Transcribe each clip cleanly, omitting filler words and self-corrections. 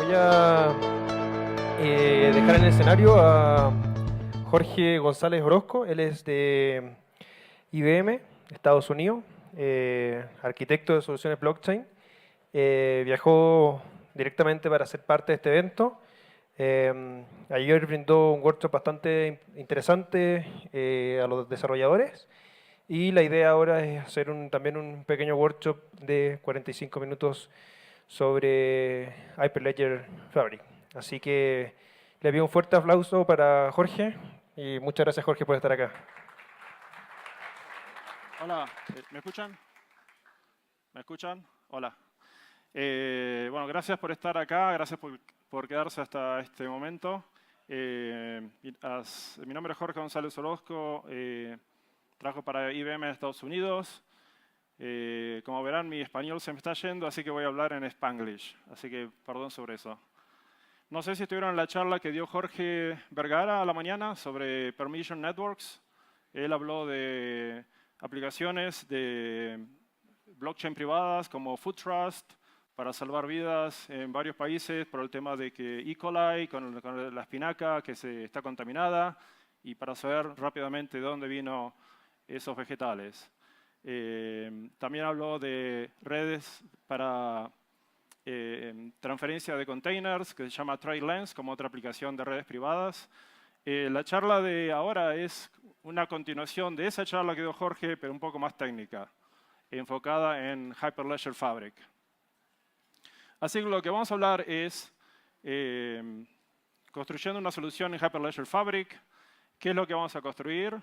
Voy a dejar en el escenario a Jorge González Orozco. Él es de IBM, Estados Unidos, arquitecto de soluciones blockchain. Viajó directamente para ser parte de este evento. Ayer brindó un workshop bastante interesante a los desarrolladores. Y la idea ahora es hacer también un pequeño workshop de 45 minutos sobre Hyperledger Fabric. Así que le pido un fuerte aplauso para Jorge y muchas gracias, Jorge, por estar acá. Hola, ¿me escuchan? ¿Me escuchan? Hola. Bueno, gracias por estar acá, gracias por quedarse hasta este momento. Mi nombre es Jorge González Orozco, trabajo para IBM en Estados Unidos. Como verán, mi español se me está yendo, así que voy a hablar en Spanglish, así que perdón sobre eso. No sé si estuvieron en la charla que dio Jorge Vergara a la mañana sobre Permission Networks. Él habló de aplicaciones de blockchain privadas como Food Trust para salvar vidas en varios países por el tema de que E. coli con la espinaca que se está contaminada y para saber rápidamente de dónde vino esos vegetales. También habló de redes para transferencia de containers que se llama TradeLens como otra aplicación de redes privadas. La charla de ahora es una continuación de esa charla que dio Jorge, pero un poco más técnica, enfocada en Hyperledger Fabric. Así que lo que vamos a hablar es construyendo una solución en Hyperledger Fabric, qué es lo que vamos a construir,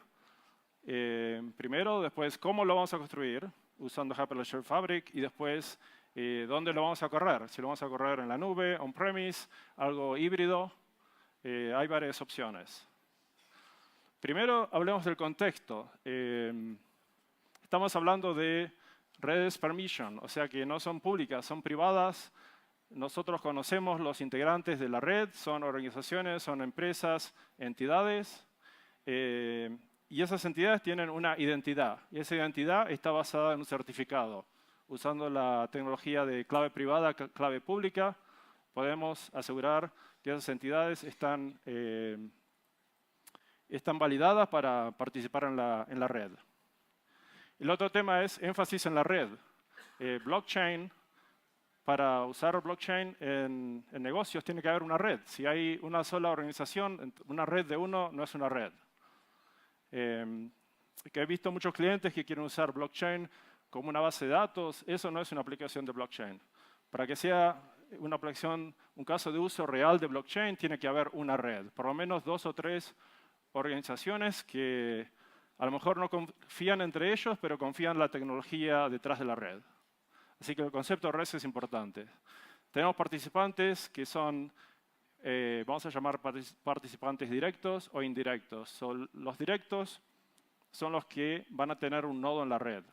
primero, después cómo lo vamos a construir usando Hyperledger Fabric y después dónde lo vamos a correr, si lo vamos a correr en la nube, on-premise, algo híbrido, hay varias opciones. Primero, hablemos del contexto. Estamos hablando de redes permission, o sea que no son públicas, son privadas. Nosotros conocemos los integrantes de la red, son organizaciones, son empresas, entidades. Y esas entidades tienen una identidad. Y esa identidad está basada en un certificado. Usando la tecnología de clave privada, clave pública, podemos asegurar que esas entidades están validadas para participar en la red. El otro tema es énfasis en la red. Blockchain, para usar blockchain en negocios tiene que haber una red. Si hay una sola organización, una red de uno no es una red. Que he visto muchos clientes que quieren usar blockchain como una base de datos, eso no es una aplicación de blockchain. Para que sea una aplicación, un caso de uso real de blockchain, tiene que haber una red, por lo menos 2 o 3 organizaciones que a lo mejor no confían entre ellos, pero confían en la tecnología detrás de la red. Así que el concepto de red es importante. Tenemos participantes que son, vamos a llamar participantes directos o indirectos. Los directos son los que van a tener un nodo en la red.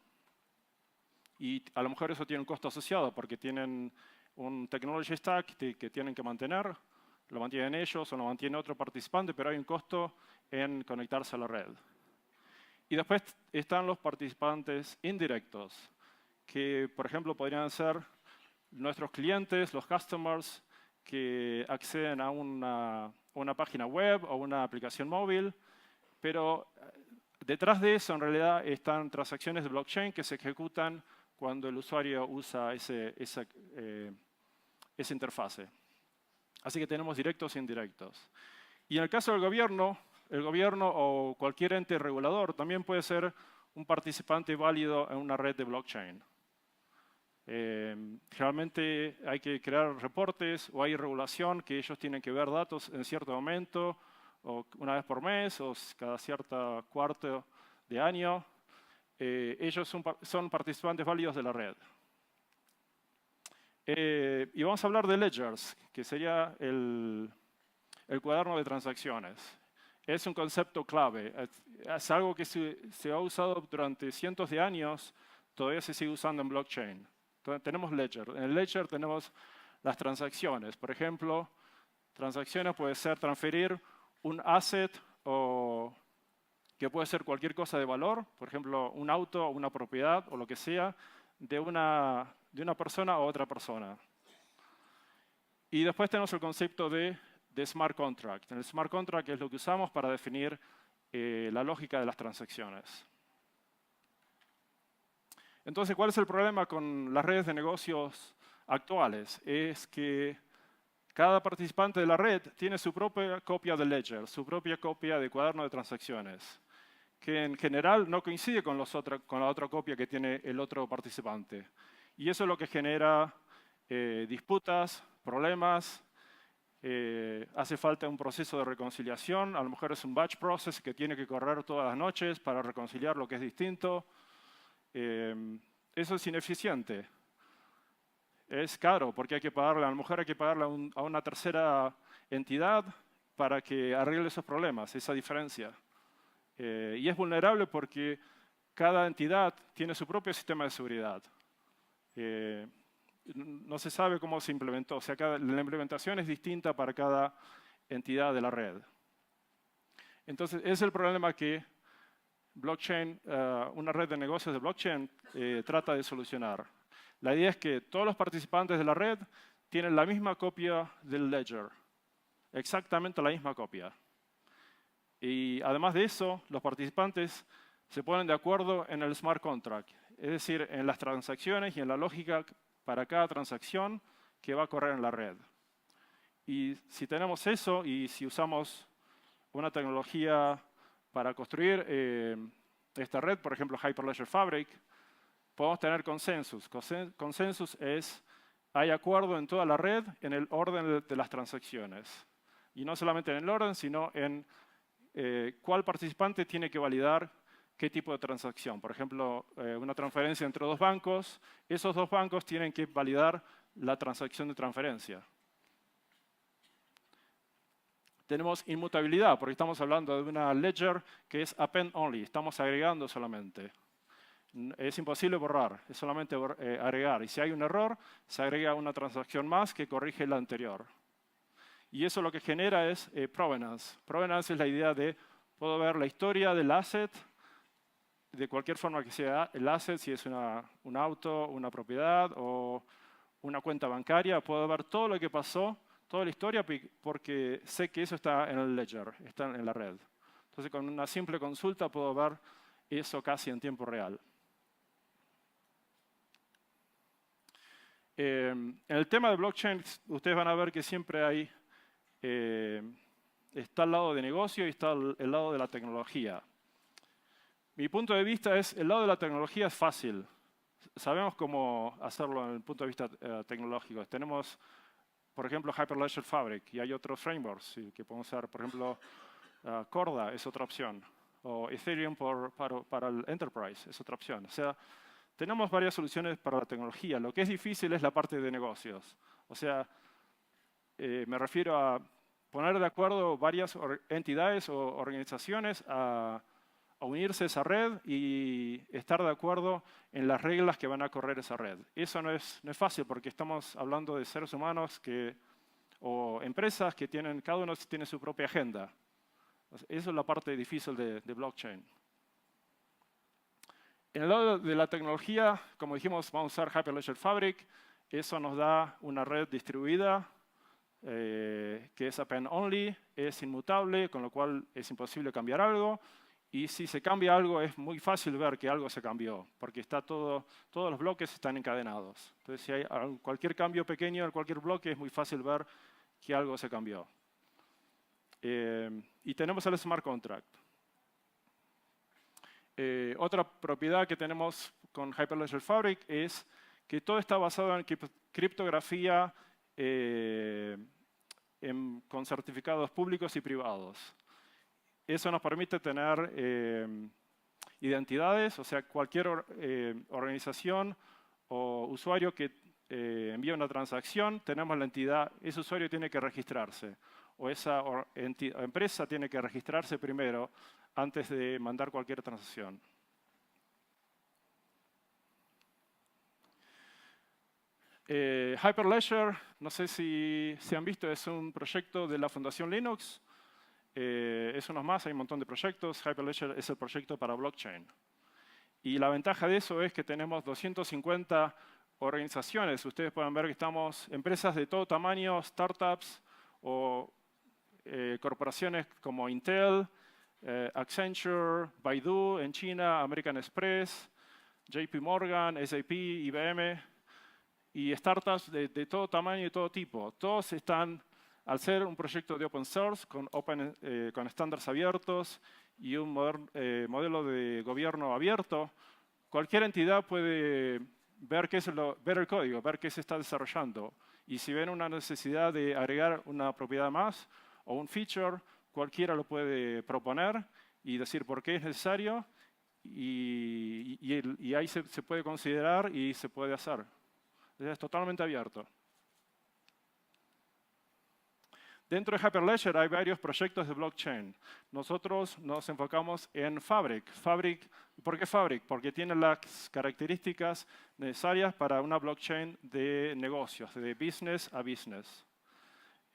Y a lo mejor eso tiene un costo asociado porque tienen un technology stack que tienen que mantener, lo mantienen ellos o lo mantiene otro participante, pero hay un costo en conectarse a la red. Y después están los participantes indirectos, que por ejemplo podrían ser nuestros clientes, los customers, que acceden a una página web o una aplicación móvil, pero detrás de eso en realidad están transacciones de blockchain que se ejecutan cuando el usuario usa esa interfase. Así que tenemos directos e indirectos. Y en el caso del gobierno, el gobierno o cualquier ente regulador también puede ser un participante válido en una red de blockchain. Generalmente hay que crear reportes o hay regulación que ellos tienen que ver datos en cierto momento, o una vez por mes, o cada cierto cuarto de año. Ellos son participantes válidos de la red. Y vamos a hablar de ledgers, que sería el cuaderno de transacciones. Es un concepto clave. Es algo que se ha usado durante cientos de años, todavía se sigue usando en blockchain. Entonces, tenemos ledger. En el ledger tenemos las transacciones. Por ejemplo, transacciones puede ser transferir un asset o que puede ser cualquier cosa de valor, por ejemplo, un auto o una propiedad o lo que sea, de una persona a otra persona. Y después tenemos el concepto de smart contract. El smart contract es lo que usamos para definir la lógica de las transacciones. Entonces, ¿cuál es el problema con las redes de negocios actuales? Es que cada participante de la red tiene su propia copia del ledger, su propia copia de cuaderno de transacciones, que en general no coincide con la otra copia que tiene el otro participante. Y eso es lo que genera disputas, problemas. Hace falta un proceso de reconciliación. A lo mejor es un batch process que tiene que correr todas las noches para reconciliar lo que es distinto. Eso es ineficiente. Es caro porque hay que pagarle, a lo mejor hay que pagarle a una tercera entidad para que arregle esos problemas, esa diferencia. Y es vulnerable porque cada entidad tiene su propio sistema de seguridad. No se sabe cómo se implementó, o sea, la implementación es distinta para cada entidad de la red. Entonces, ese es el problema que blockchain, una red de negocios de blockchain trata de solucionar. La idea es que todos los participantes de la red tienen la misma copia del ledger, exactamente la misma copia. Y además de eso, los participantes se ponen de acuerdo en el smart contract, es decir, en las transacciones y en la lógica para cada transacción que va a correr en la red. Y si tenemos eso y si usamos una tecnología para construir esta red, por ejemplo Hyperledger Fabric, podemos tener consensus. Consensus es, hay acuerdo en toda la red en el orden de las transacciones. Y no solamente en el orden, sino en cuál participante tiene que validar qué tipo de transacción. Por ejemplo, una transferencia entre dos bancos, esos dos bancos tienen que validar la transacción de transferencia. Tenemos inmutabilidad, porque estamos hablando de una ledger que es append only, estamos agregando solamente. Es imposible borrar, es solamente agregar. Y si hay un error, se agrega una transacción más que corrige la anterior. Y eso lo que genera es provenance. Provenance es la idea de, puedo ver la historia del asset, de cualquier forma que sea el asset, si es un auto, una propiedad o una cuenta bancaria, puedo ver todo lo que pasó, toda la historia, porque sé que eso está en el ledger, está en la red. Entonces, con una simple consulta puedo ver eso casi en tiempo real. En el tema de blockchain, ustedes van a ver que siempre hay, está el lado de negocio y está el lado de la tecnología. Mi punto de vista es, el lado de la tecnología es fácil. Sabemos cómo hacerlo desde el punto de vista tecnológico. Tenemos, por ejemplo, Hyperledger Fabric y hay otros frameworks que podemos usar. Por ejemplo, Corda es otra opción. O Ethereum para el Enterprise es otra opción. O sea, tenemos varias soluciones para la tecnología. Lo que es difícil es la parte de negocios. O sea, me refiero a poner de acuerdo varias entidades o organizaciones a unirse a esa red y estar de acuerdo en las reglas que van a correr esa red. Eso no es fácil porque estamos hablando de seres humanos o empresas que cada uno tiene su propia agenda. Eso es la parte difícil de blockchain. En el lado de la tecnología, como dijimos, vamos a usar Hyperledger Fabric. Eso nos da una red distribuida que es append only, es inmutable, con lo cual es imposible cambiar algo. Y si se cambia algo, es muy fácil ver que algo se cambió, porque todos los bloques están encadenados. Entonces, si hay cualquier cambio pequeño en cualquier bloque, es muy fácil ver que algo se cambió. Y tenemos el smart contract. Otra propiedad que tenemos con Hyperledger Fabric es que todo está basado en criptografía con certificados públicos y privados. Eso nos permite tener identidades, o sea, cualquier organización o usuario que envía una transacción, tenemos la entidad, ese usuario tiene que registrarse, o esa empresa tiene que registrarse primero antes de mandar cualquier transacción. Hyperledger, no sé si han visto, es un proyecto de la Fundación Linux. Es uno más, hay un montón de proyectos. Hyperledger es el proyecto para blockchain. Y la ventaja de eso es que tenemos 250 organizaciones. Ustedes pueden ver que estamos empresas de todo tamaño, startups o corporaciones como Intel, Accenture, Baidu en China, American Express, JP Morgan, SAP, IBM, y startups de todo tamaño y todo tipo. Todos están, al ser un proyecto de open source, con estándares abiertos y un modelo de gobierno abierto, cualquier entidad puede ver el código, ver qué se está desarrollando. Y si ven una necesidad de agregar una propiedad más o un feature, cualquiera lo puede proponer y decir por qué es necesario, y ahí se puede considerar y se puede hacer. Es totalmente abierto. Dentro de Hyperledger hay varios proyectos de blockchain. Nosotros nos enfocamos en Fabric. ¿Por qué Fabric? Porque tiene las características necesarias para una blockchain de negocios, de business a business.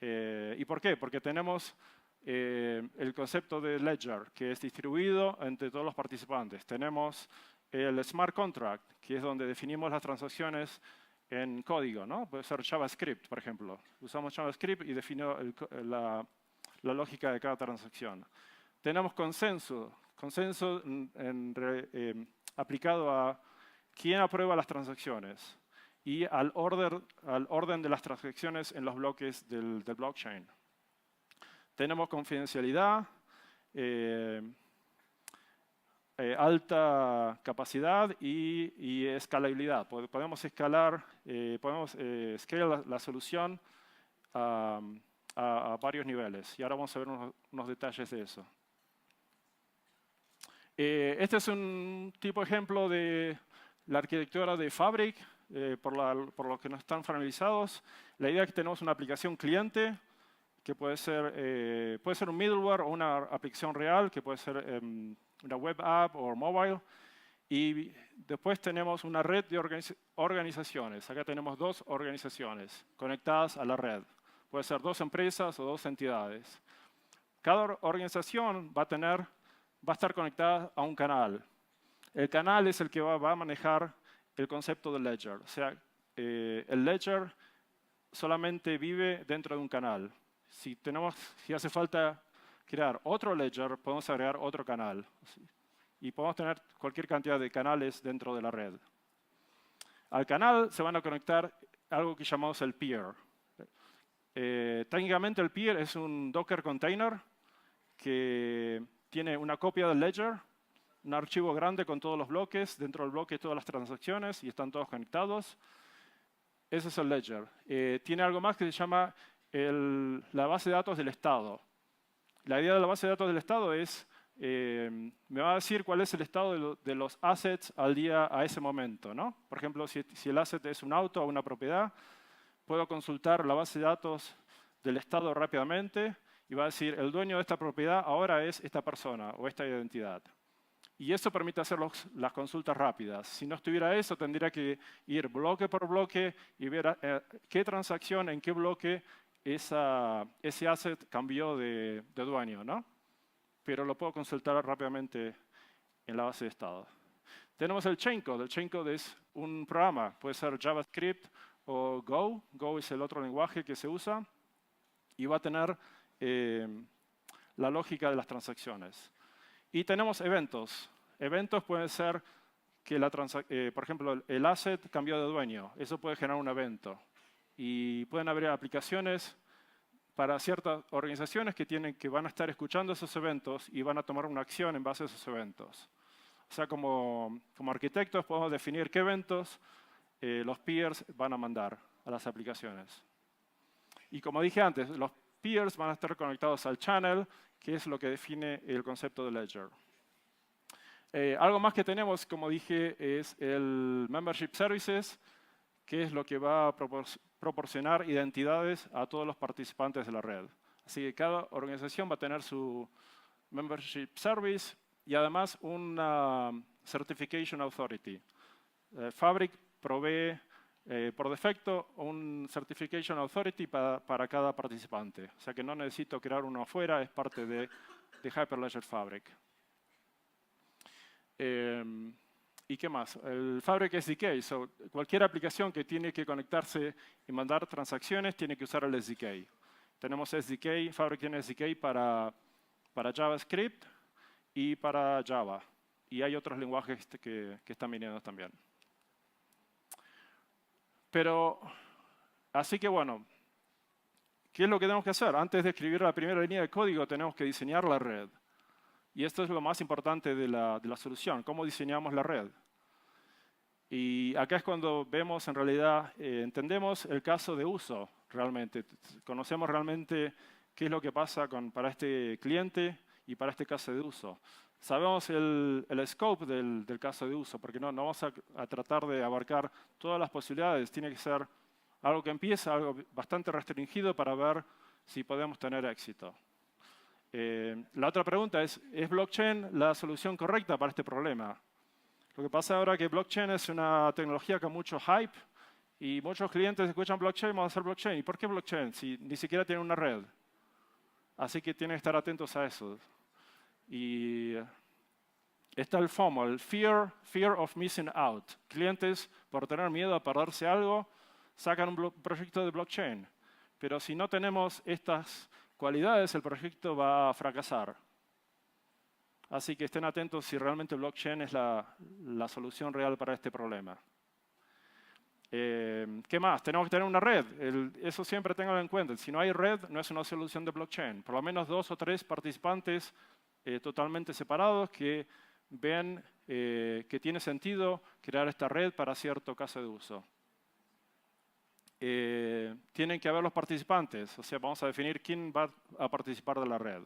¿Y por qué? Porque tenemos el concepto de ledger, que es distribuido entre todos los participantes. Tenemos el smart contract, que es donde definimos las transacciones en código, ¿no? Puede ser JavaScript, por ejemplo. Usamos JavaScript y defino la lógica de cada transacción. Tenemos consenso aplicado a quién aprueba las transacciones y al orden de las transacciones en los bloques del blockchain. Tenemos confidencialidad, alta capacidad y escalabilidad. Podemos escalar, la solución a varios niveles. Y ahora vamos a ver unos detalles de eso. Este es un tipo de ejemplo de la arquitectura de Fabric, por lo que no están familiarizados. La idea es que tenemos una aplicación cliente, que puede ser un middleware o una aplicación real, que puede ser una web app o mobile. Y después tenemos una red de organizaciones. Acá tenemos 2 organizaciones conectadas a la red. Puede ser 2 empresas o 2 entidades. Cada organización va a estar conectada a un canal. El canal es el que va a manejar el concepto de ledger. O sea, el ledger solamente vive dentro de un canal. Si hace falta crear otro ledger, podemos agregar otro canal. Y podemos tener cualquier cantidad de canales dentro de la red. Al canal se van a conectar algo que llamamos el peer. Técnicamente el peer es un Docker container que tiene una copia del ledger, un archivo grande con todos los bloques, dentro del bloque todas las transacciones y están todos conectados. Ese es el ledger. Tiene algo más que se llama la base de datos del estado. La idea de la base de datos del estado es, me va a decir cuál es el estado de los assets a ese momento, ¿no? Por ejemplo, si el asset es un auto o una propiedad, puedo consultar la base de datos del estado rápidamente y va a decir, el dueño de esta propiedad ahora es esta persona o esta identidad. Y eso permite hacer las consultas rápidas. Si no estuviera eso, tendría que ir bloque por bloque y ver qué transacción, en qué bloque ese asset cambió de dueño, ¿no? Pero lo puedo consultar rápidamente en la base de estado. Tenemos el chaincode. El chaincode es un programa. Puede ser JavaScript o Go. Go es el otro lenguaje que se usa. Y va a tener la lógica de las transacciones. Y tenemos eventos. Eventos pueden ser que, por ejemplo, el asset cambió de dueño. Eso puede generar un evento. Y pueden haber aplicaciones para ciertas organizaciones que van a estar escuchando esos eventos y van a tomar una acción en base a esos eventos. O sea, como arquitectos podemos definir qué eventos los peers van a mandar a las aplicaciones. Y como dije antes, los peers van a estar conectados al channel, que es lo que define el concepto de ledger. Algo más que tenemos, como dije, es el Membership Services, que es lo que va a proporcionar identidades a todos los participantes de la red. Así que cada organización va a tener su Membership Service y además una Certification Authority. Fabric provee por defecto un Certification Authority para cada participante. O sea que no necesito crear uno afuera, es parte de Hyperledger Fabric. ¿Y qué más? El Fabric SDK. Cualquier aplicación que tiene que conectarse y mandar transacciones tiene que usar el SDK. Tenemos SDK, Fabric tiene SDK para JavaScript y para Java. Y hay otros lenguajes que están viniendo también. Pero, así que bueno, ¿qué es lo que tenemos que hacer? Antes de escribir la primera línea de código tenemos que diseñar la red. Y esto es lo más importante de la solución, cómo diseñamos la red. Y acá es cuando vemos, en realidad, entendemos el caso de uso realmente. Conocemos realmente qué es lo que pasa para este cliente y para este caso de uso. Sabemos el scope del caso de uso, porque no vamos a tratar de abarcar todas las posibilidades. Tiene que ser algo que empiece, algo bastante restringido para ver si podemos tener éxito. La otra pregunta ¿es blockchain la solución correcta para este problema? Lo que pasa ahora es que blockchain es una tecnología con mucho hype y muchos clientes escuchan blockchain, vamos a hacer blockchain. ¿Y por qué blockchain? Si ni siquiera tiene una red. Así que tienen que estar atentos a eso. Y está el FOMO, el Fear of Missing Out. Clientes, por tener miedo a perderse algo, sacan un proyecto de blockchain. Pero si no tenemos estas cualidades, el proyecto va a fracasar. Así que estén atentos si realmente blockchain es la solución real para este problema. ¿Qué más? Tenemos que tener una red. Eso siempre tenganlo en cuenta. Si no hay red, no es una solución de blockchain. Por lo menos 2 o 3 participantes totalmente separados que ven que tiene sentido crear esta red para cierto caso de uso. Tienen que haber los participantes, o sea, vamos a definir quién va a participar de la red.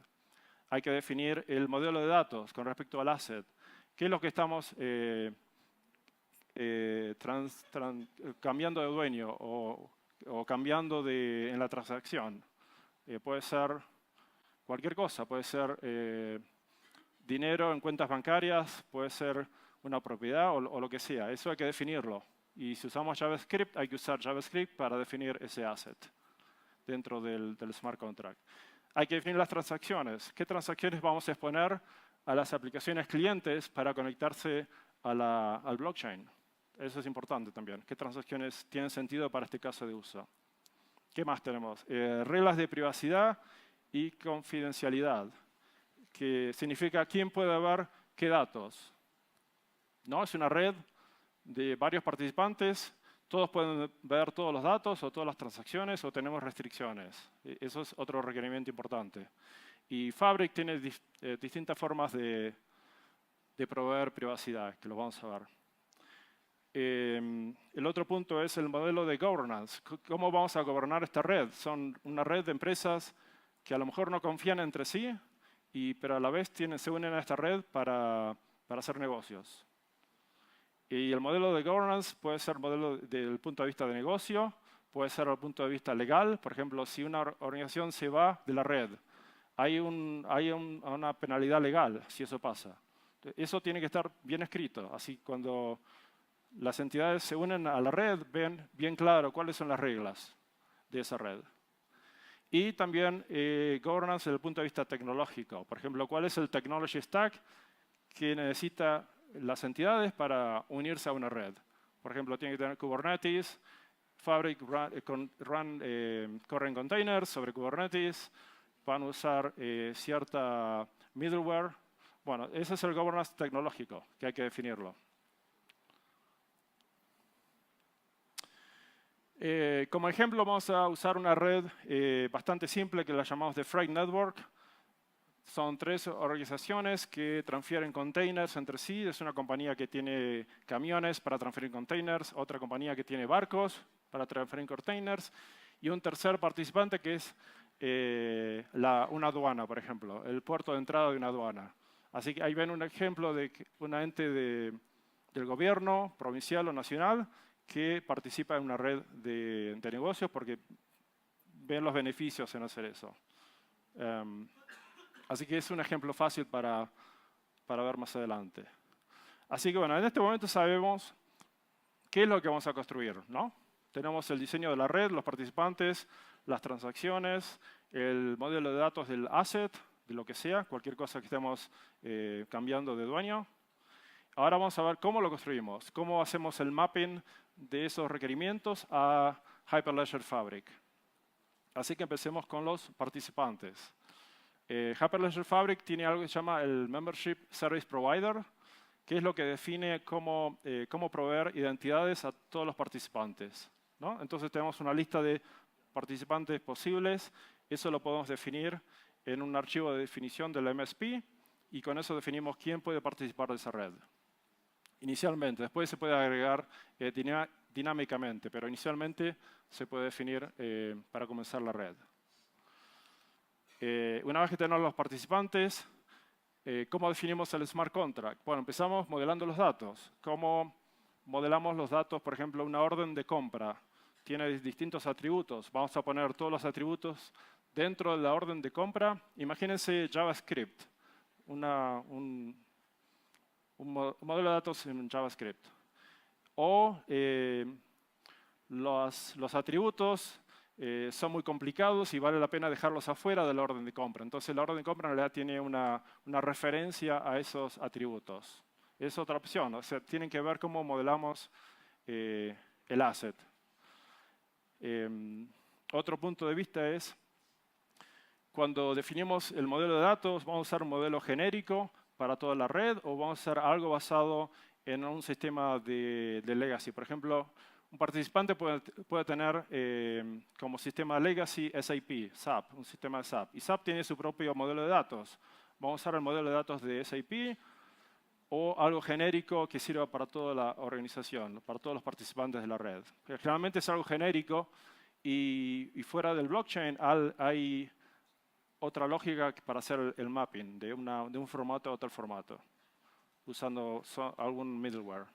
Hay que definir el modelo de datos con respecto al asset. ¿Qué es lo que estamos cambiando de dueño o cambiando en la transacción? Puede ser cualquier cosa, puede ser dinero en cuentas bancarias, puede ser una propiedad o lo que sea. Eso hay que definirlo. Y si usamos JavaScript, hay que usar JavaScript para definir ese asset dentro del smart contract. Hay que definir las transacciones. ¿Qué transacciones vamos a exponer a las aplicaciones clientes para conectarse al blockchain? Eso es importante también. ¿Qué transacciones tienen sentido para este caso de uso? ¿Qué más tenemos? Reglas de privacidad y confidencialidad, que significa quién puede ver qué datos. ¿No? Es una red de varios participantes, todos pueden ver todos los datos o todas las transacciones o tenemos restricciones. Eso es otro requerimiento importante. Y Fabric tiene distintas formas de proveer privacidad, que lo vamos a ver. El otro punto es el modelo de governance. ¿Cómo vamos a gobernar esta red? Son una red de empresas que a lo mejor no confían entre sí, pero a la vez se unen a esta red para hacer negocios. Y el modelo de governance puede ser modelo desde el punto de vista de negocio, puede ser desde el punto de vista legal. Por ejemplo, si una organización se va de la red, hay una penalidad legal si eso pasa. Eso tiene que estar bien escrito. Así cuando las entidades se unen a la red, ven bien claro cuáles son las reglas de esa red. Y también governance desde el punto de vista tecnológico. Por ejemplo, cuál es el technology stack que necesita las entidades para unirse a una red. Por ejemplo, tiene que tener Kubernetes, Fabric corren containers sobre Kubernetes, van a usar cierta middleware. Bueno, ese es el governance tecnológico, que hay que definirlo. Como ejemplo, vamos a usar una red bastante simple que la llamamos de Freight Network. Son 3 organizaciones que transfieren containers entre sí. Es una compañía que tiene camiones para transferir containers, otra compañía que tiene barcos para transferir containers y un tercer participante que es una aduana, por ejemplo, el puerto de entrada de una aduana. Así que ahí ven un ejemplo de una ente del gobierno provincial o nacional que participa en una red de negocios porque ven los beneficios en hacer eso. Así que es un ejemplo fácil para ver más adelante. Así que bueno, en este momento sabemos qué es lo que vamos a construir, ¿no? Tenemos el diseño de la red, los participantes, las transacciones, el modelo de datos del asset, de lo que sea, cualquier cosa que estemos cambiando de dueño. Ahora vamos a ver cómo lo construimos, cómo hacemos el mapping de esos requerimientos a Hyperledger Fabric. Así que empecemos con los participantes. Hyperledger Fabric tiene algo que se llama el Membership Service Provider, que es lo que define cómo proveer identidades a todos los participantes, ¿no? Entonces tenemos una lista de participantes posibles. Eso lo podemos definir en un archivo de definición del MSP y con eso definimos quién puede participar de esa red. Inicialmente, después se puede agregar dinámicamente, pero inicialmente se puede definir para comenzar la red. Una vez que tenemos los participantes, ¿cómo definimos el smart contract? Bueno, empezamos modelando los datos. ¿Cómo modelamos los datos? Por ejemplo, una orden de compra tiene distintos atributos. Vamos a poner todos los atributos dentro de la orden de compra. Imagínense JavaScript, un modelo de datos en JavaScript. O los atributos son muy complicados y vale la pena dejarlos afuera de la orden de compra. Entonces la orden de compra en realidad tiene una referencia a esos atributos. Es otra opción, o sea, tienen que ver cómo modelamos el asset. Otro punto de vista es, cuando definimos el modelo de datos, ¿vamos a usar un modelo genérico para toda la red o vamos a hacer algo basado en un sistema de legacy? Por ejemplo, un participante puede tener como sistema legacy SAP, un sistema de SAP. Y SAP tiene su propio modelo de datos. Vamos a usar el modelo de datos de SAP o algo genérico que sirva para toda la organización, para todos los participantes de la red. Pero generalmente es algo genérico y fuera del blockchain hay otra lógica para hacer el mapping de un formato a otro formato, usando algún middleware.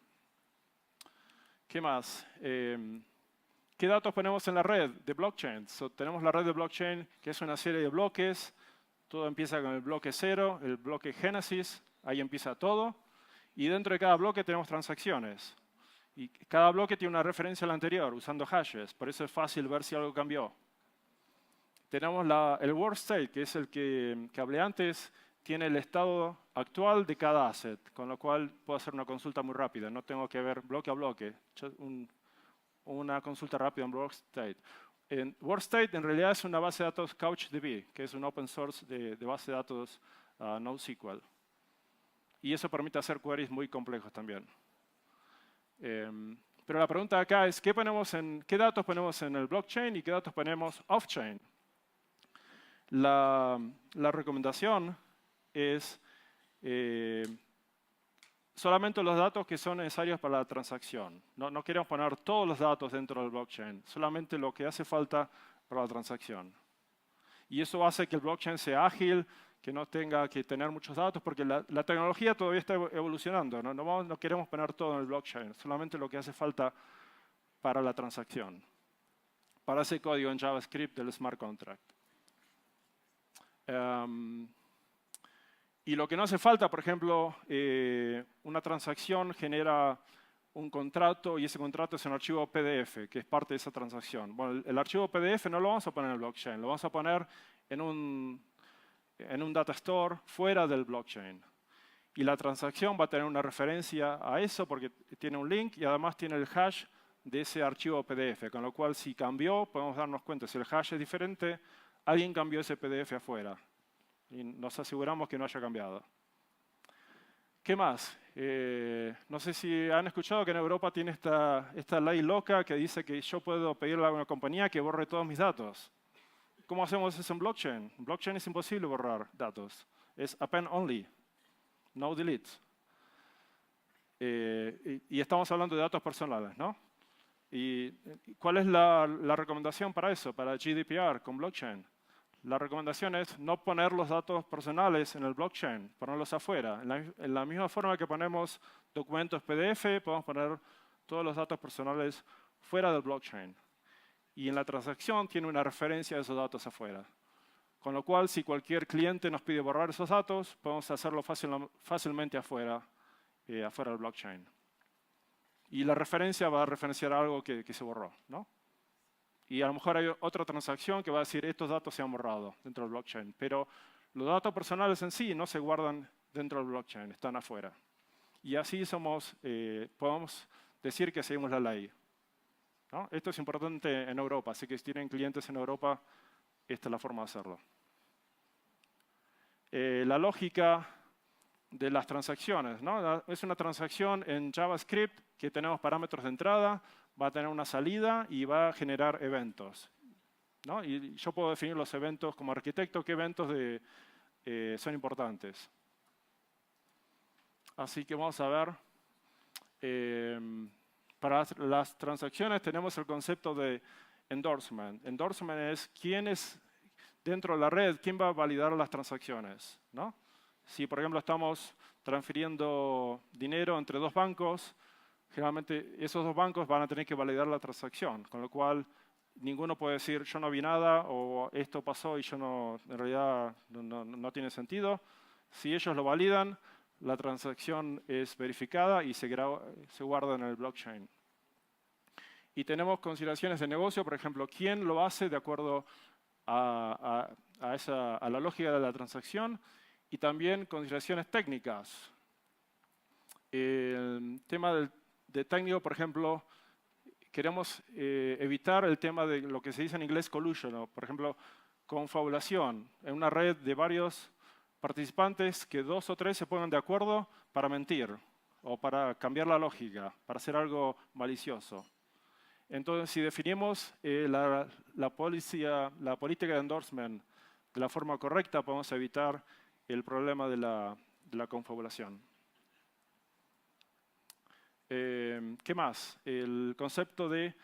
¿Qué más? ¿Qué datos ponemos en la red de blockchain? Tenemos la red de blockchain, que es una serie de bloques. Todo empieza con el bloque 0, el bloque génesis, ahí empieza todo. Y dentro de cada bloque tenemos transacciones. Y cada bloque tiene una referencia al anterior, usando hashes. Por eso es fácil ver si algo cambió. Tenemos el world state, que es el que hablé antes, tiene el estado actual de cada asset, con lo cual puedo hacer una consulta muy rápida. No tengo que ver bloque a bloque, una consulta rápida en world state. World state en realidad es una base de datos CouchDB, que es un open source de base de datos NoSQL. Y eso permite hacer queries muy complejos también. Pero la pregunta acá es, ¿qué datos ponemos en el blockchain y qué datos ponemos off-chain? La recomendación es solamente los datos que son necesarios para la transacción. No queremos poner todos los datos dentro del blockchain, solamente lo que hace falta para la transacción. Y eso hace que el blockchain sea ágil, que no tenga que tener muchos datos, porque la tecnología todavía está evolucionando. No queremos poner todo en el blockchain, solamente lo que hace falta para la transacción, para ese código en JavaScript del smart contract. Y lo que no hace falta, por ejemplo, una transacción genera un contrato y ese contrato es un archivo PDF, que es parte de esa transacción. Bueno, el archivo PDF no lo vamos a poner en el blockchain, lo vamos a poner en un data store fuera del blockchain. Y la transacción va a tener una referencia a eso porque tiene un link y además tiene el hash de ese archivo PDF, con lo cual si cambió podemos darnos cuenta, si el hash es diferente, alguien cambió ese PDF afuera y nos aseguramos que no haya cambiado. ¿Qué más? No sé si han escuchado que en Europa tiene esta ley loca que dice que yo puedo pedirle a una compañía que borre todos mis datos. ¿Cómo hacemos eso en blockchain? En blockchain es imposible borrar datos. Es append only, no delete. Y estamos hablando de datos personales, ¿no? ¿Y cuál es la recomendación para eso, para GDPR con blockchain? La recomendación es no poner los datos personales en el blockchain, ponerlos afuera. En la misma forma que ponemos documentos PDF, podemos poner todos los datos personales fuera del blockchain. Y en la transacción tiene una referencia a esos datos afuera. Con lo cual, si cualquier cliente nos pide borrar esos datos, podemos hacerlo fácilmente afuera del blockchain. Y la referencia va a referenciar algo que se borró, ¿no? Y a lo mejor hay otra transacción que va a decir estos datos se han borrado dentro del blockchain. Pero los datos personales en sí no se guardan dentro del blockchain, están afuera. y así podemos decir que seguimos la ley, ¿no? Esto es importante en Europa, así que si tienen clientes en Europa, esta es la forma de hacerlo. La lógica de las transacciones, ¿no? Es una transacción en JavaScript que tenemos parámetros de entrada, va a tener una salida y va a generar eventos, ¿no? Y yo puedo definir los eventos como arquitecto, qué eventos son importantes. Así que vamos a ver. Para las transacciones tenemos el concepto de endorsement. Endorsement es quién es dentro de la red, quién va a validar las transacciones, ¿no? Si, por ejemplo, estamos transfiriendo dinero entre dos bancos, generalmente esos dos bancos van a tener que validar la transacción, con lo cual ninguno puede decir yo no vi nada o esto pasó y yo no, en realidad no tiene sentido. Si ellos lo validan, la transacción es verificada y se guarda en el blockchain. Y tenemos consideraciones de negocio, por ejemplo, quién lo hace de acuerdo a la lógica de la transacción, y también consideraciones técnicas. El tema de técnico, por ejemplo, queremos evitar el tema de lo que se dice en inglés collusion, ¿no? Por ejemplo, confabulación en una red de varios participantes que 2 o 3 se pongan de acuerdo para mentir o para cambiar la lógica, para hacer algo malicioso. Entonces, si definimos la política de endorsement de la forma correcta, podemos evitar el problema de la confabulación. ¿Qué más? El concepto de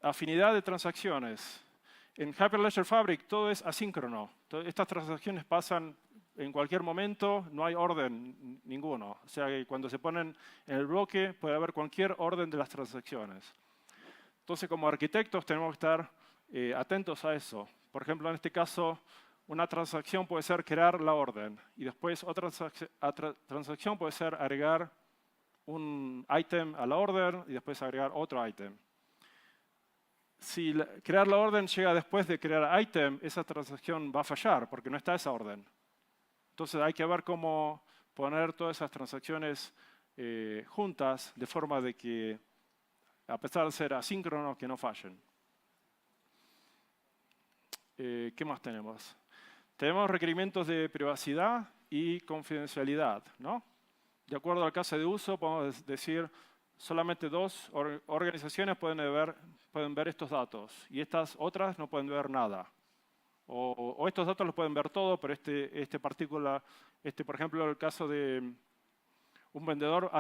afinidad de transacciones. En Hyperledger Fabric todo es asíncrono. Estas transacciones pasan en cualquier momento, no hay orden ninguno. O sea que cuando se ponen en el bloque puede haber cualquier orden de las transacciones. Entonces, como arquitectos tenemos que estar atentos a eso. Por ejemplo, en este caso, una transacción puede ser crear la orden y después otra transacción puede ser agregar un ítem a la orden y después agregar otro ítem. Si crear la orden llega después de crear ítem, esa transacción va a fallar porque no está esa orden. Entonces hay que ver cómo poner todas esas transacciones juntas de forma de que, a pesar de ser asíncronos, que no fallen. ¿Qué más tenemos? Tenemos requerimientos de privacidad y confidencialidad, ¿no? De acuerdo al caso de uso, podemos decir solamente 2 organizaciones pueden ver estos datos y estas otras no pueden ver nada. O estos datos los pueden ver todo, pero por ejemplo, el caso de un vendedor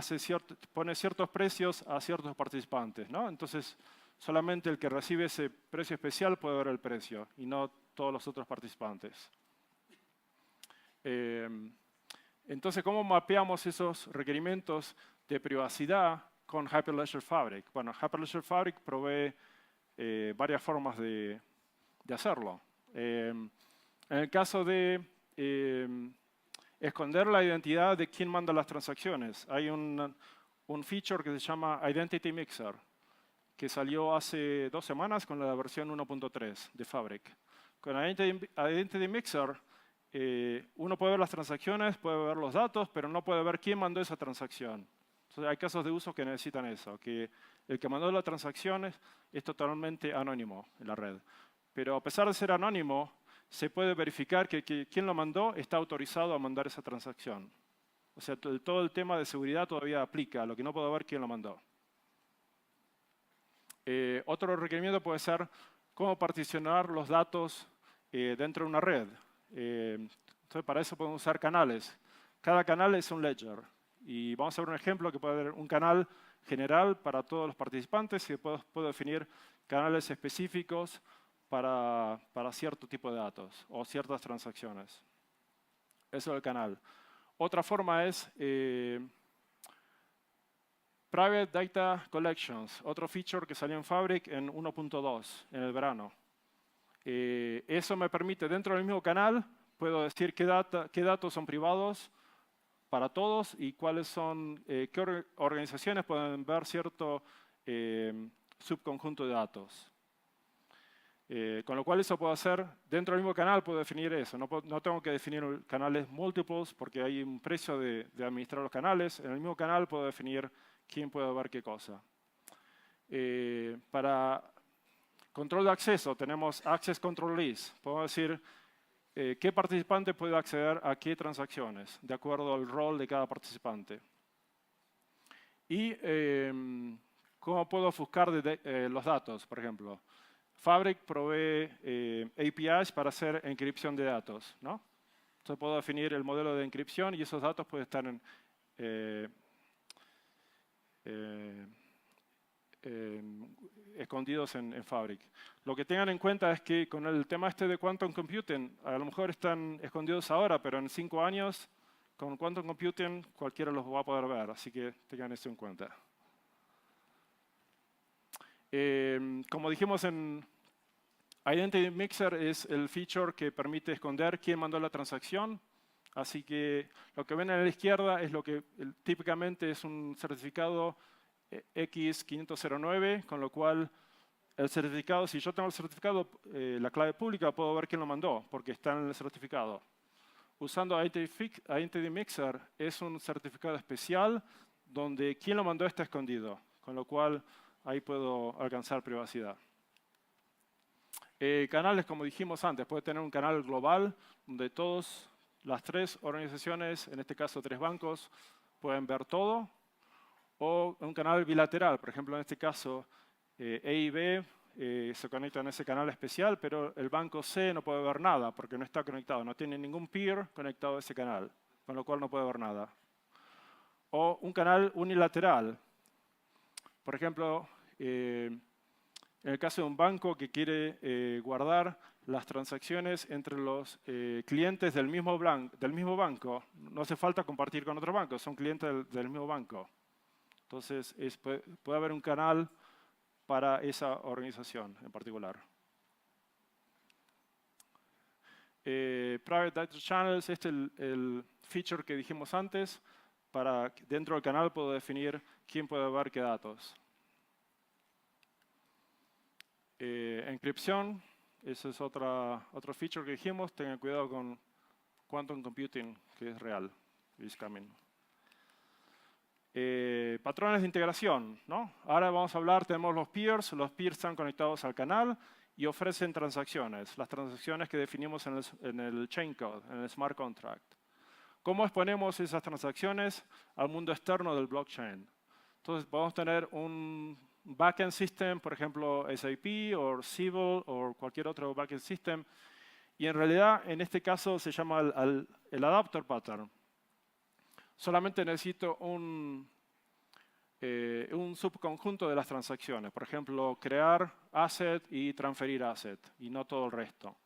pone ciertos precios a ciertos participantes, ¿no? Entonces, solamente el que recibe ese precio especial puede ver el precio y no todos los otros participantes. Entonces, ¿cómo mapeamos esos requerimientos de privacidad con Hyperledger Fabric? Bueno, Hyperledger Fabric provee varias formas de hacerlo. En el caso de esconder la identidad de quién manda las transacciones, hay un feature que se llama Identity Mixer, que salió hace 2 semanas con la versión 1.3 de Fabric. Con Identity Mixer, uno puede ver las transacciones, puede ver los datos, pero no puede ver quién mandó esa transacción. Entonces, hay casos de uso que necesitan eso, que el que mandó las transacciones es totalmente anónimo en la red. Pero a pesar de ser anónimo, se puede verificar que quien lo mandó está autorizado a mandar esa transacción. O sea, todo el tema de seguridad todavía aplica, lo que no puedo ver quién lo mandó. Otro requerimiento puede ser cómo particionar los datos dentro de una red. Entonces, para eso podemos usar canales. Cada canal es un ledger. Y vamos a ver un ejemplo que puede haber un canal general para todos los participantes y después puedo definir canales específicos para cierto tipo de datos o ciertas transacciones. Eso es el canal. Otra forma es Private Data Collections, otro feature que salió en Fabric en 1.2 en el verano. Eso me permite, dentro del mismo canal, puedo decir qué datos son privados para todos y qué organizaciones pueden ver cierto subconjunto de datos. Con lo cual eso puedo hacer, dentro del mismo canal puedo definir eso. No tengo que definir canales múltiples porque hay un precio de administrar los canales. En el mismo canal puedo definir quién puede ver qué cosa. Para control de acceso tenemos Access Control List. Podemos decir qué participante puede acceder a qué transacciones, de acuerdo al rol de cada participante. Y cómo puedo ofuscar los datos, por ejemplo. Fabric provee APIs para hacer encripción de datos, ¿no? Entonces puedo definir el modelo de encripción y esos datos pueden estar escondidos en Fabric. Lo que tengan en cuenta es que con el tema este de Quantum Computing, a lo mejor están escondidos ahora, pero en 5 años, con Quantum Computing, cualquiera los va a poder ver, así que tengan eso en cuenta. Como dijimos en Identity Mixer es el feature que permite esconder quién mandó la transacción. Así que lo que ven a la izquierda es lo que típicamente es un certificado X509, con lo cual el certificado, si yo tengo el certificado, la clave pública, puedo ver quién lo mandó, porque está en el certificado. Usando Identity Mixer es un certificado especial donde quien lo mandó está escondido, con lo cual ahí puedo alcanzar privacidad. Canales, como dijimos antes, puede tener un canal global donde todas las 3 organizaciones, en este caso 3 bancos, pueden ver todo. O un canal bilateral, por ejemplo, en este caso E y B se conectan a ese canal especial, pero el banco C no puede ver nada porque no está conectado, no tiene ningún peer conectado a ese canal, con lo cual no puede ver nada. O un canal unilateral. Por ejemplo, en el caso de un banco que quiere guardar las transacciones entre los clientes del mismo banco, no hace falta compartir con otro banco, son clientes del mismo banco. Entonces, puede haber un canal para esa organización en particular. Private Data Channels, este es el feature que dijimos antes. Para dentro del canal puedo definir quién puede ver qué datos. Encripción, ese es otro feature que dijimos. Tengan cuidado con Quantum Computing, que es real, is coming. Patrones de integración, ¿no? Ahora vamos a hablar, tenemos los peers están conectados al canal y ofrecen transacciones, las transacciones que definimos en el chain code, en el smart contract. ¿Cómo exponemos esas transacciones al mundo externo del blockchain? Entonces, podemos tener un backend system, por ejemplo, SAP o Civil o cualquier otro backend system, y en realidad, en este caso, se llama el adapter pattern. Solamente necesito un subconjunto de las transacciones. Por ejemplo, crear asset y transferir asset, y no todo el resto.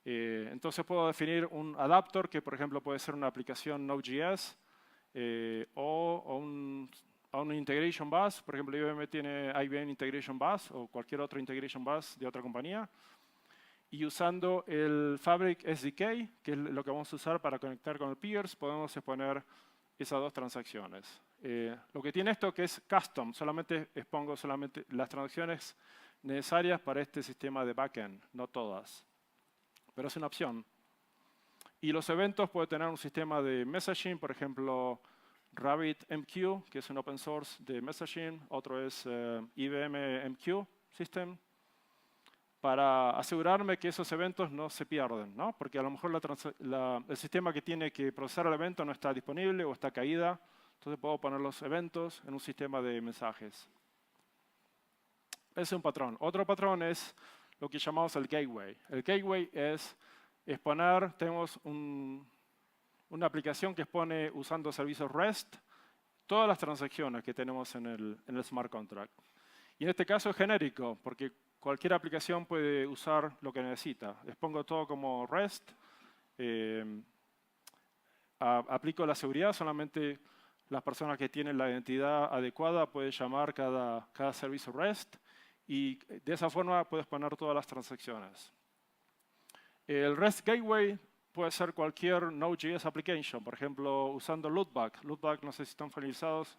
Entonces puedo definir un adapter que, por ejemplo, puede ser una aplicación Node.js o un integration bus. Por ejemplo, IBM tiene IBM Integration Bus o cualquier otro integration bus de otra compañía. Y usando el Fabric SDK, que es lo que vamos a usar para conectar con el peers, podemos exponer esas 2 transacciones. Lo que tiene esto que es custom, expongo solamente las transacciones necesarias para este sistema de backend, no todas. Pero es una opción. Y los eventos pueden tener un sistema de messaging, por ejemplo, RabbitMQ, que es un open source de messaging, otro es IBM MQ System, para asegurarme que esos eventos no se pierden, ¿no? Porque a lo mejor el sistema que tiene que procesar el evento no está disponible o está caída, entonces puedo poner los eventos en un sistema de mensajes. Ese es un patrón. Otro patrón es lo que llamamos el gateway. El gateway es exponer, tenemos una aplicación que expone usando servicios REST todas las transacciones que tenemos en el smart contract. Y en este caso es genérico, porque cualquier aplicación puede usar lo que necesita. Expongo todo como REST, aplico la seguridad, solamente las personas que tienen la identidad adecuada pueden llamar cada servicio REST y de esa forma puedes poner todas las transacciones. El REST Gateway puede ser cualquier Node.js application, por ejemplo, usando Loopback. Loopback, no sé si están familiarizados,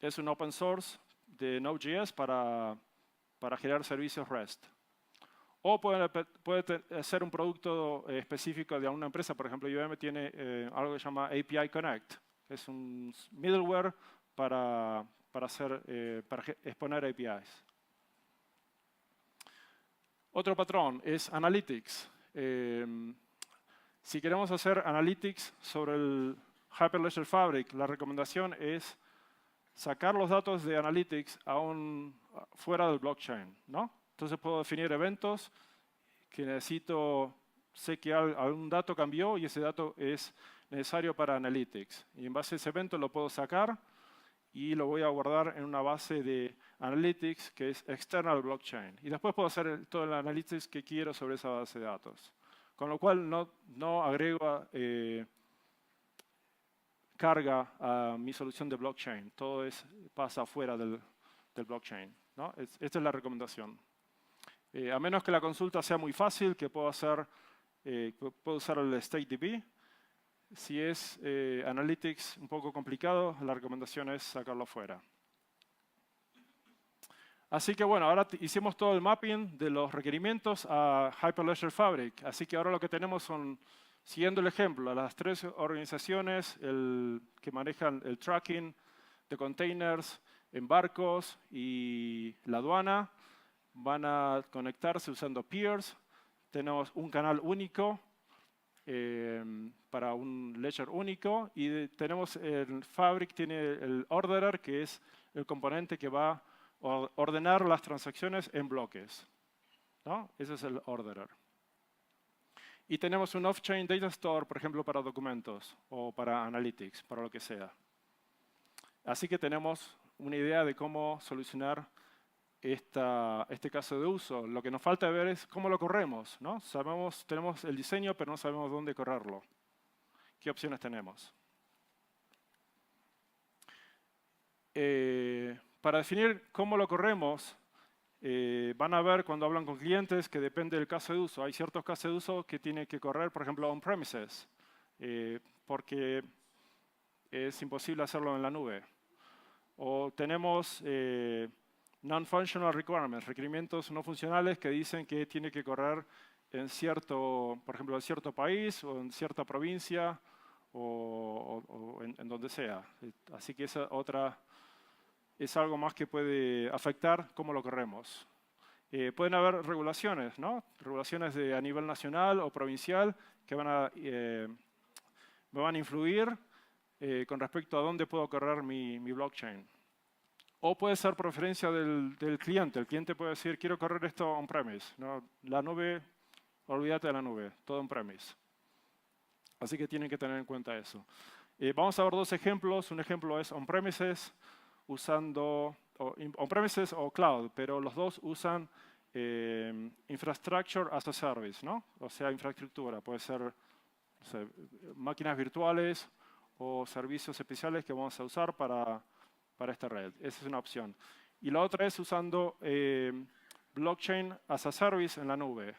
es un open source de Node.js para generar servicios REST. O puede ser un producto específico de alguna empresa. Por ejemplo, IBM tiene algo que se llama API Connect. Es un middleware para exponer APIs. Otro patrón es Analytics. Si queremos hacer Analytics sobre el Hyperledger Fabric, la recomendación es sacar los datos de Analytics fuera del blockchain, ¿no? Entonces puedo definir eventos que sé que algún dato cambió y ese dato es necesario para Analytics. Y en base a ese evento lo puedo sacar y lo voy a guardar en una base de Analytics que es external blockchain. Y después puedo hacer todo el Analytics que quiero sobre esa base de datos. Con lo cual no agrego carga a mi solución de blockchain. Todo pasa fuera del blockchain, ¿no? Esta es la recomendación. A menos que la consulta sea muy fácil, que puedo usar el StateDB. Si es Analytics un poco complicado, la recomendación es sacarlo fuera. Así que bueno, ahora hicimos todo el mapping de los requerimientos a Hyperledger Fabric. Así que ahora lo que tenemos son, siguiendo el ejemplo, las 3 organizaciones que manejan el tracking de containers en barcos y la aduana, van a conectarse usando peers. Tenemos un canal único para un ledger único y tenemos el Fabric, tiene el orderer, que es el componente que va a ordenar las transacciones en bloques, ¿no? Ese es el orderer. Y tenemos un off-chain data store, por ejemplo, para documentos o para analytics, para lo que sea. Así que tenemos una idea de cómo solucionar este caso de uso. Lo que nos falta ver es cómo lo corremos, ¿no? Tenemos el diseño, pero no sabemos dónde correrlo. ¿Qué opciones tenemos? Para definir cómo lo corremos, van a ver cuando hablan con clientes que depende del caso de uso. Hay ciertos casos de uso que tienen que correr, por ejemplo, on-premises, porque es imposible hacerlo en la nube. O tenemos non-functional requirements, requerimientos no funcionales que dicen que tiene que correr en por ejemplo, en cierto país o en cierta provincia o en donde sea. Así que esa es algo más que puede afectar cómo lo corremos. Pueden haber regulaciones, ¿no? Regulaciones a nivel nacional o provincial que me van a influir con respecto a dónde puedo correr mi blockchain. O puede ser preferencia del cliente. El cliente puede decir, quiero correr esto on-premise, ¿no? La nube, olvídate de la nube, todo on-premise. Así que tienen que tener en cuenta eso. Vamos a ver 2 ejemplos. Un ejemplo es on-premises, usando on-premises o cloud, pero los dos usan infrastructure as a service, ¿no? O sea, infraestructura. Puede ser, no sé, máquinas virtuales o servicios especiales que vamos a usar para esta red. Esa es una opción. Y la otra es usando blockchain as a service en la nube.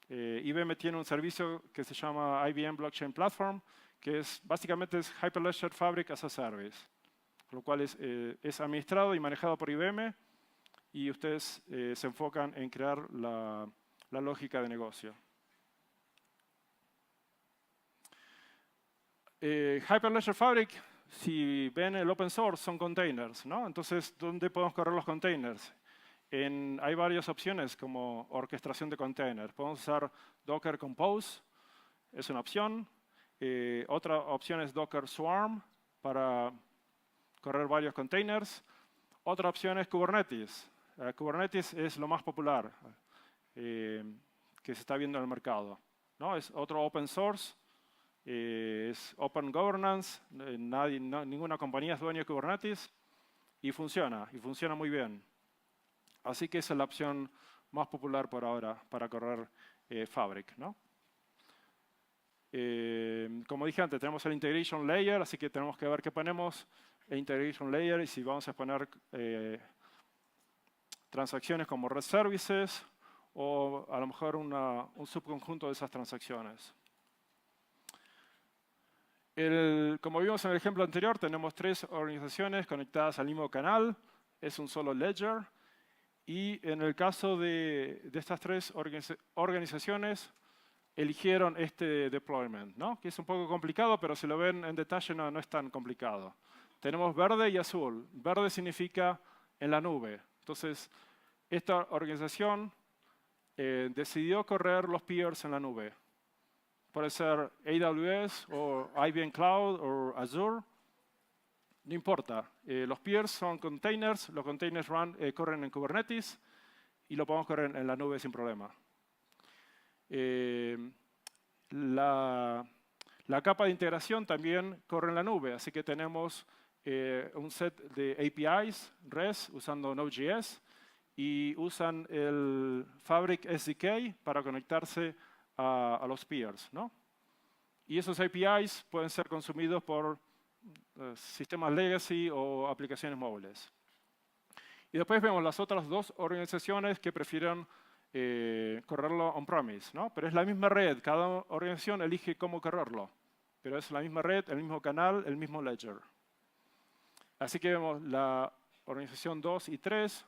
IBM tiene un servicio que se llama IBM Blockchain Platform, que básicamente es Hyperledger Fabric as a Service, lo cual es administrado y manejado por IBM y ustedes se enfocan en crear la lógica de negocio. Hyperledger Fabric, si ven el open source, son containers, ¿no? Entonces, ¿dónde podemos correr los containers? Hay varias opciones como orquestación de containers. Podemos usar Docker Compose, es una opción. Otra opción es Docker Swarm para correr varios containers. Otra opción es Kubernetes. Kubernetes es lo más popular que se está viendo en el mercado, ¿no? Es otro open source. Es Open Governance, ninguna compañía es dueña de Kubernetes y funciona muy bien. Así que esa es la opción más popular por ahora para correr Fabric, ¿no? Como dije antes, tenemos el Integration Layer, así que tenemos que ver qué ponemos en Integration Layer y si vamos a poner transacciones como REST Services o a lo mejor un subconjunto de esas transacciones. Como vimos en el ejemplo anterior, tenemos 3 organizaciones conectadas al mismo canal. Es un solo ledger. Y en el caso de estas tres organizaciones, eligieron este deployment, ¿no? Que es un poco complicado, pero si lo ven en detalle no es tan complicado. Tenemos verde y azul. Verde significa en la nube. Entonces, esta organización decidió correr los peers en la nube. Puede ser AWS o IBM Cloud o Azure. No importa. Los peers son containers. Los containers corren en Kubernetes y lo podemos correr en la nube sin problema. La capa de integración también corre en la nube, así que tenemos un set de APIs, REST, usando Node.js, y usan el Fabric SDK para conectarse a los peers, ¿no? Y esos APIs pueden ser consumidos por sistemas legacy o aplicaciones móviles. Y después vemos las otras dos organizaciones que prefieren correrlo on-premise, ¿no? Pero es la misma red, cada organización elige cómo correrlo. Pero es la misma red, el mismo canal, el mismo ledger. Así que vemos la organización 2 y 3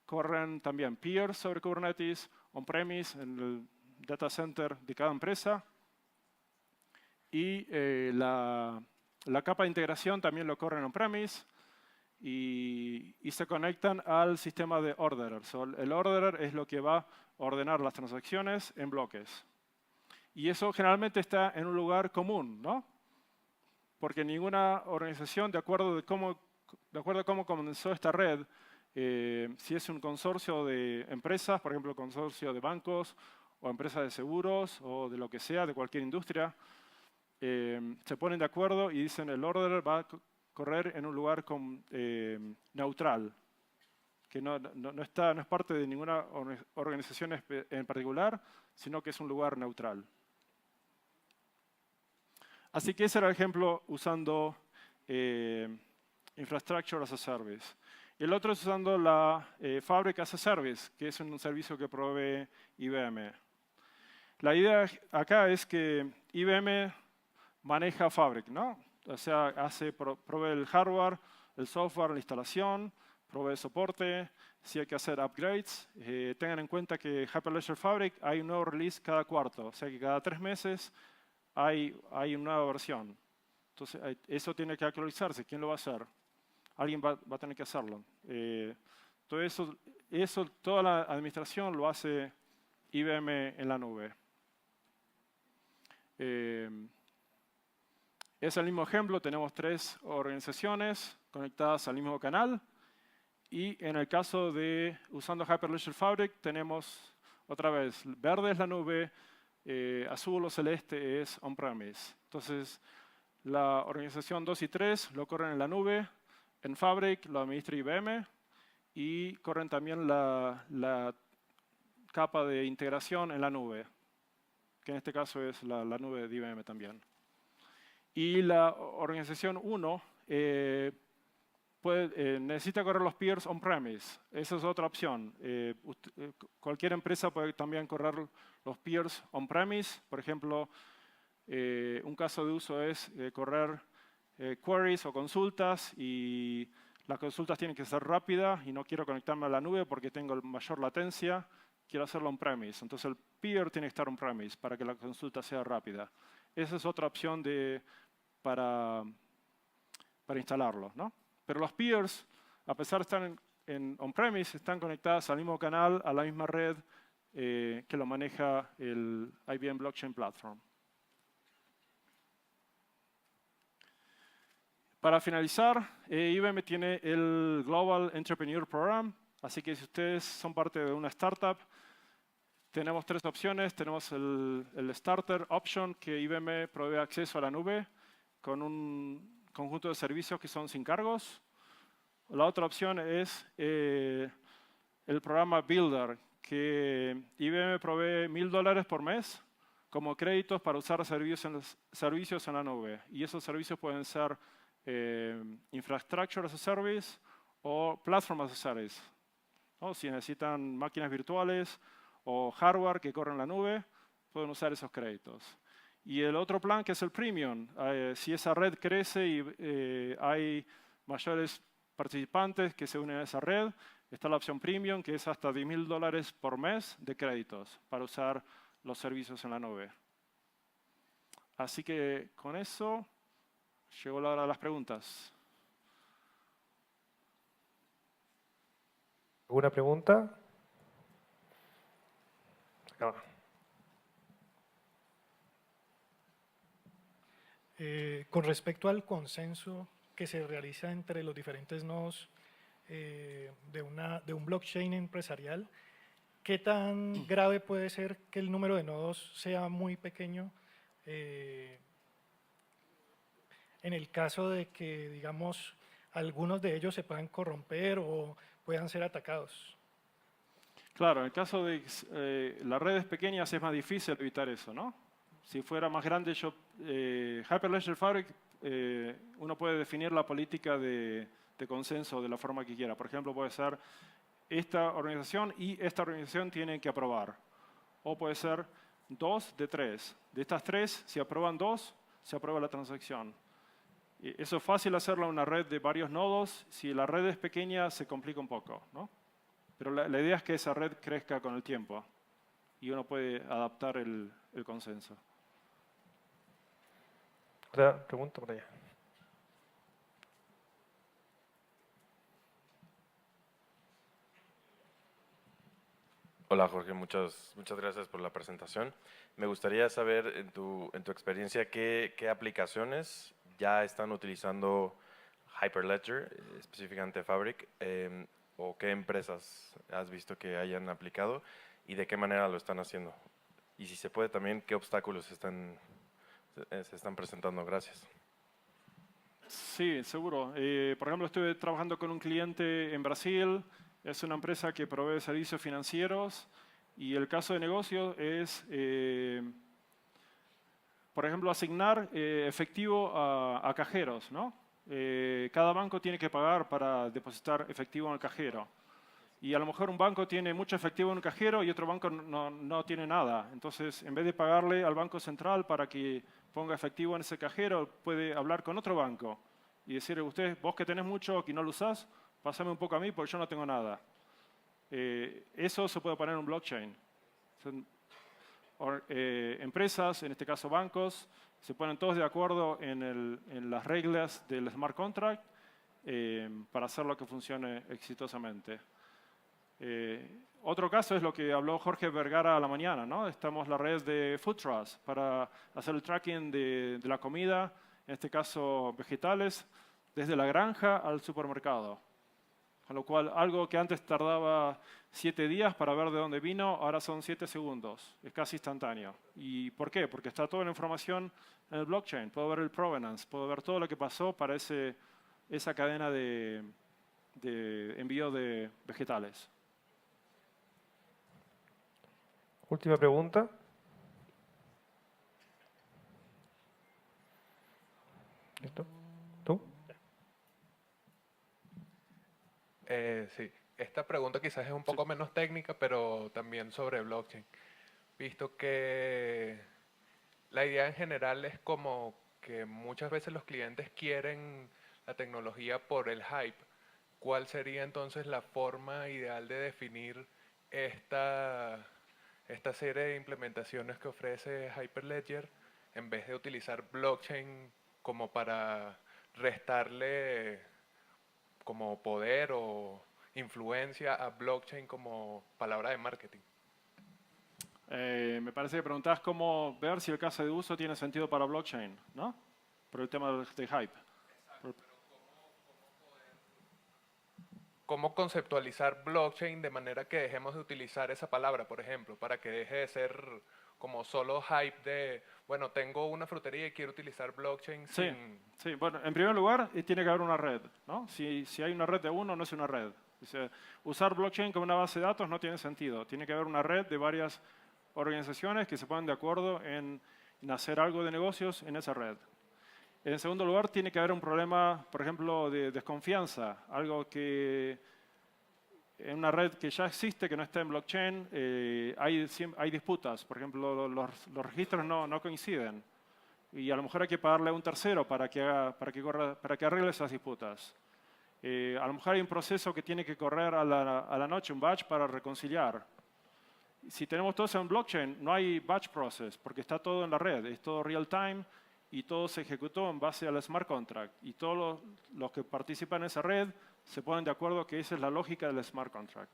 corren también peers sobre Kubernetes, on-premise, en el data center de cada empresa. Y la capa de integración también lo corren on-premise. Y se conectan al sistema de orderer. El orderer es lo que va a ordenar las transacciones en bloques. Y eso generalmente está en un lugar común, ¿no? Porque ninguna organización, de acuerdo a cómo comenzó esta red, si es un consorcio de empresas, por ejemplo, consorcio de bancos o empresas de seguros o de lo que sea, de cualquier industria, se ponen de acuerdo y dicen el orderer va a correr en un lugar neutral, que no es parte de ninguna organización en particular, sino que es un lugar neutral. Así que ese era el ejemplo usando Infrastructure as a Service. El otro es usando la Fabric as a Service, que es un servicio que provee IBM. La idea acá es que IBM maneja Fabric, ¿no? O sea, provee el hardware, el software, la instalación, provee soporte, si hay que hacer upgrades. Tengan en cuenta que Hyperledger Fabric hay un nuevo release cada cuarto, o sea que cada 3 meses hay una nueva versión. Entonces, eso tiene que actualizarse. ¿Quién lo va a hacer? Alguien va a tener que hacerlo. Toda la administración lo hace IBM en la nube. Es el mismo ejemplo, tenemos 3 organizaciones conectadas al mismo canal. Y en el caso de usando Hyperledger Fabric, tenemos otra vez, verde es la nube, azul o celeste es on-premise. Entonces, la organización 2 y 3 lo corren en la nube, en Fabric lo administra IBM y corren también la capa de integración en la nube, que en este caso es la nube de IBM también. Y la organización 1 necesita correr los peers on-premise. Esa es otra opción. Cualquier empresa puede también correr los peers on-premise. Por ejemplo, un caso de uso es correr queries o consultas y las consultas tienen que ser rápidas y no quiero conectarme a la nube porque tengo mayor latencia. Quiero hacerlo on-premise. Entonces el peer tiene que estar on-premise para que la consulta sea rápida. Esa es otra opción para instalarlo, ¿no? Pero los peers, a pesar de estar en on-premise, están conectadas al mismo canal, a la misma red que lo maneja el IBM Blockchain Platform. Para finalizar, IBM tiene el Global Entrepreneur Program, así que si ustedes son parte de una startup, tenemos 3 opciones. Tenemos el Starter Option, que IBM provee acceso a la nube con un conjunto de servicios que son sin cargos. La otra opción es el programa Builder, que IBM provee $1000 por mes como créditos para usar servicios en la nube. Y esos servicios pueden ser Infrastructure as a Service o Platform as a Service, ¿no? Si necesitan máquinas virtuales o hardware que corren en la nube, pueden usar esos créditos. Y el otro plan, que es el Premium, si esa red crece y hay mayores participantes que se unen a esa red, Está la opción Premium, que es hasta $10.000 por mes de créditos para usar los servicios en la nube. Así que con eso llegó la hora de las preguntas. ¿Alguna pregunta? Acá. Con respecto al consenso que se realiza entre los diferentes nodos de un blockchain empresarial, ¿qué tan grave puede ser que el número de nodos sea muy pequeño en el caso de que, digamos, algunos de ellos se puedan corromper o puedan ser atacados? Claro, en el caso de las redes pequeñas es más difícil evitar eso, ¿no? Si fuera más grande, Hyperledger Fabric, uno puede definir la política de consenso de la forma que quiera. Por ejemplo, puede ser esta organización y esta organización tienen que aprobar. O puede ser 2 de 3. De estas 3, si aprueban 2, se aprueba la transacción. Eso es fácil hacerlo en una red de varios nodos. Si la red es pequeña, se complica un poco, ¿no? Pero la idea es que esa red crezca con el tiempo y uno puede adaptar el consenso. Otra pregunta por allá. Hola Jorge, muchas gracias por la presentación. Me gustaría saber en tu experiencia qué aplicaciones ya están utilizando Hyperledger, específicamente Fabric, o qué empresas has visto que hayan aplicado y de qué manera lo están haciendo. Y si se puede también, qué obstáculos se están presentando. Gracias. Sí, seguro. Por ejemplo, estuve trabajando con un cliente en Brasil. Es una empresa que provee servicios financieros y el caso de negocio es, por ejemplo, asignar efectivo a cajeros, ¿no? Cada banco tiene que pagar para depositar efectivo en el cajero. Y a lo mejor un banco tiene mucho efectivo en el cajero y otro banco no tiene nada. Entonces, en vez de pagarle al Banco Central para que ponga efectivo en ese cajero, puede hablar con otro banco y decirle, vos que tenés mucho y no lo usás, pásame un poco a mí porque yo no tengo nada. Eso se puede poner en un blockchain. Empresas, en este caso bancos, se ponen todos de acuerdo en las reglas del smart contract para hacerlo que funcione exitosamente. Otro caso es lo que habló Jorge Vergara a la mañana, ¿no? Estamos en la red de Food Trust para hacer el tracking de la comida, en este caso vegetales, desde la granja al supermercado. Con lo cual, algo que antes tardaba 7 días para ver de dónde vino, ahora son 7 segundos. Es casi instantáneo. ¿Y por qué? Porque está toda la información en el blockchain. Puedo ver el provenance, puedo ver todo lo que pasó para esa cadena de envío de vegetales. Última pregunta. ¿Listo? ¿Tú? Sí, esta pregunta quizás es un poco menos técnica, pero también sobre blockchain. Visto que la idea en general es como que muchas veces los clientes quieren la tecnología por el hype. ¿Cuál sería entonces la forma ideal de definir esta serie de implementaciones que ofrece Hyperledger en vez de utilizar blockchain como para restarle como poder o influencia a blockchain como palabra de marketing? Me parece que preguntás cómo ver si el caso de uso tiene sentido para blockchain, ¿no? Por el tema de hype. ¿Cómo conceptualizar blockchain de manera que dejemos de utilizar esa palabra, por ejemplo, para que deje de ser como solo hype de, bueno, tengo una frutería y quiero utilizar blockchain sin... Sí, bueno, en primer lugar tiene que haber una red, ¿no? Si hay una red de uno, no es una red. O sea, usar blockchain como una base de datos no tiene sentido. Tiene que haber una red de varias organizaciones que se pongan de acuerdo en hacer algo de negocios en esa red. En segundo lugar, tiene que haber un problema, por ejemplo, de desconfianza, algo que en una red que ya existe, que no está en blockchain, hay disputas. Por ejemplo, los registros no coinciden. Y a lo mejor hay que pagarle a un tercero para que arregle esas disputas. A lo mejor hay un proceso que tiene que correr a la noche, un batch para reconciliar. Si tenemos todo eso en blockchain, no hay batch process, porque está todo en la red, es todo real time y todo se ejecutó en base al smart contract. Y todos los que participan en esa red se ponen de acuerdo que esa es la lógica del smart contract.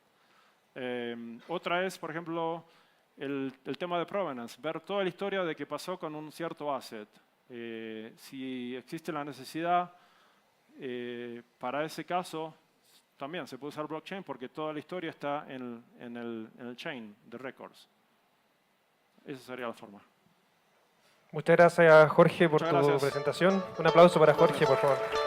Otra es, por ejemplo, el tema de provenance, ver toda la historia de qué pasó con un cierto asset. Si existe la necesidad, para ese caso, también se puede usar blockchain porque toda la historia está en el chain de records. Esa sería la forma. Muchas gracias, Jorge, por Muchas tu gracias. presentación. Un aplauso para Jorge, por favor.